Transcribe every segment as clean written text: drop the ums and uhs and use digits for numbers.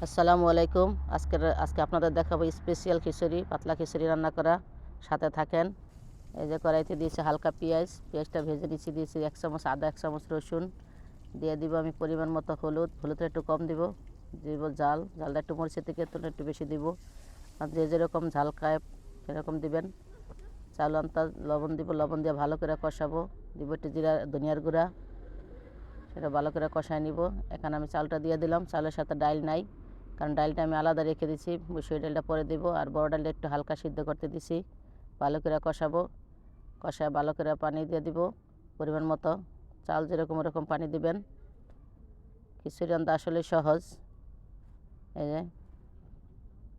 আসসালামু আলাইকুম। আজকে আপনাদের দেখাবো স্পেশাল খিচুড়ি, পাতলা খিচুড়ি রান্না করা। সাথে থাকেন। এই যে কড়াইতে দিয়েছি হালকা পেঁয়াজটা ভেজে দিয়েছি 1 চামচ আদা, 1 চামচ রসুন। দিয়ে দিব আমি পরিমাণ মতো হলুদটা একটু কম দিব ঝালটা একটু মরিচের থেকে একটু বেশি দিব। আর যে যেরকম ঝাল খায় সেরকম দিবেন। চাল আনতা লবণ দিব, লবণ দিয়ে ভালো করে কষাবো। দিব একটু জিরা ধনিয়ার গুঁড়া, সেটা ভালো করে কষায় নিব। এখানে আমি চালটা দিয়ে দিলাম, চালের সাথে ডাল নাই, কারণ ডালটা আমি আলাদা রেখে দিছি। সেই ডালটা পরে দিব। আর বড় ডালটা একটু হালকা সিদ্ধ করতে দিছি। ভালো করে কষাবো, কষায় ভালো করে পানি দিয়ে দিব পরিমাণ মতো। চাল যেরকম ওরকম পানি দিবেন। খিচুড়ি রান্না আসলে সহজ। এই যে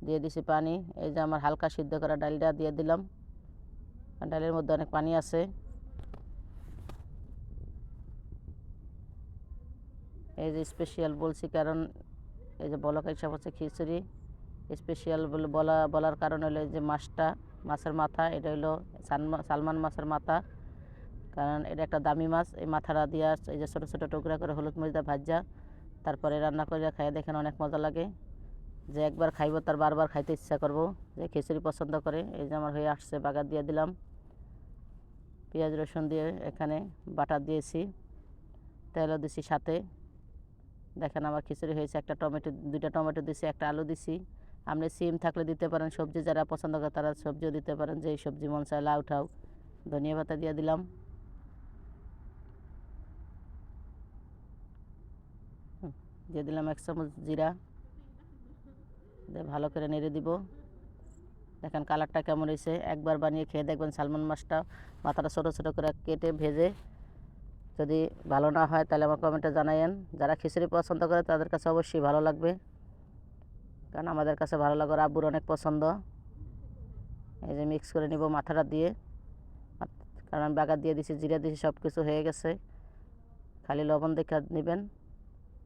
দিয়ে দিছি পানি। এই যে আমার হালকা সিদ্ধ করা ডালটা দিয়ে দিলাম। ডালের মধ্যে অনেক পানি আছে। এই যে স্পেশাল বলছি কারণ এই যে বলক হিসাব হচ্ছে খিচুড়ি স্পেশাল বলার কারণ হলো যে মাছের মাথা, এটা হলো সালমান মাছের মাথা। কারণ এটা একটা দামি মাছ। এই মাথাটা দিয়ে এই যে ছোটো ছোটো টুকরা করে হলুদ মরিচ দিয়ে ভাজা, তারপরে রান্না করে খাইয়ে দেখেন অনেক মজা লাগে। যে একবার খাইব তার বারবার খাইতে ইচ্ছা করব, যে খিচুড়ি পছন্দ করে। এই যে আমার হয়ে আসছে, বাগার দিয়ে দিলাম। পেঁয়াজ রসুন দিয়ে এখানে বাটার দিয়েছি, তেলও দিছি সাথে। দেখেন আমার খিচুড়ি হয়েছে। দুইটা টমেটো দিছি, একটা আলু দিছি। আপনি সিম থাকলে দিতে পারেন, সবজি যারা পছন্দ করে তারা সবজিও দিতে পারেন, যেই সবজি মন চায়। লাউ ঠাউ, ধনিয়া পাতা দিয়ে দিলাম। দিয়ে দিলাম 1 চামচ জিরা, দিয়ে ভালো করে নেড়ে দিব। দেখেন কালারটা কেমন হয়েছে। একবার বানিয়ে খেয়ে দেখবেন। সালমন মাছটা মাথাটা ছোটো ছোটো করে কেটে ভেজে, যদি ভালো না হয় তাহলে আমার কমেন্টে জানাইন। যারা খিচুড়ি পছন্দ করে তাদের কাছে অবশ্যই ভালো লাগবে, কারণ আমাদের কাছে ভালো লাগে, আব্বুর অনেক পছন্দ। এই যে মিক্স করে নিব মাথাটা দিয়ে, কারণ আমি বাগার দিয়ে দিছি, জিরা দিয়েছি, সব কিছু হয়ে গেছে। খালি লবণ দেখে নেবেন।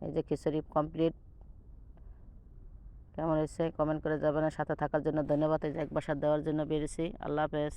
এই যে খিচুড়ি কমপ্লিট। কেমন হয়েছে কমেন্ট করে যাবেন। সাথে থাকার জন্য ধন্যবাদ। এই যে এক বাসার দেওয়ার জন্য বেরিয়েছি। আল্লাহ হাফেজ।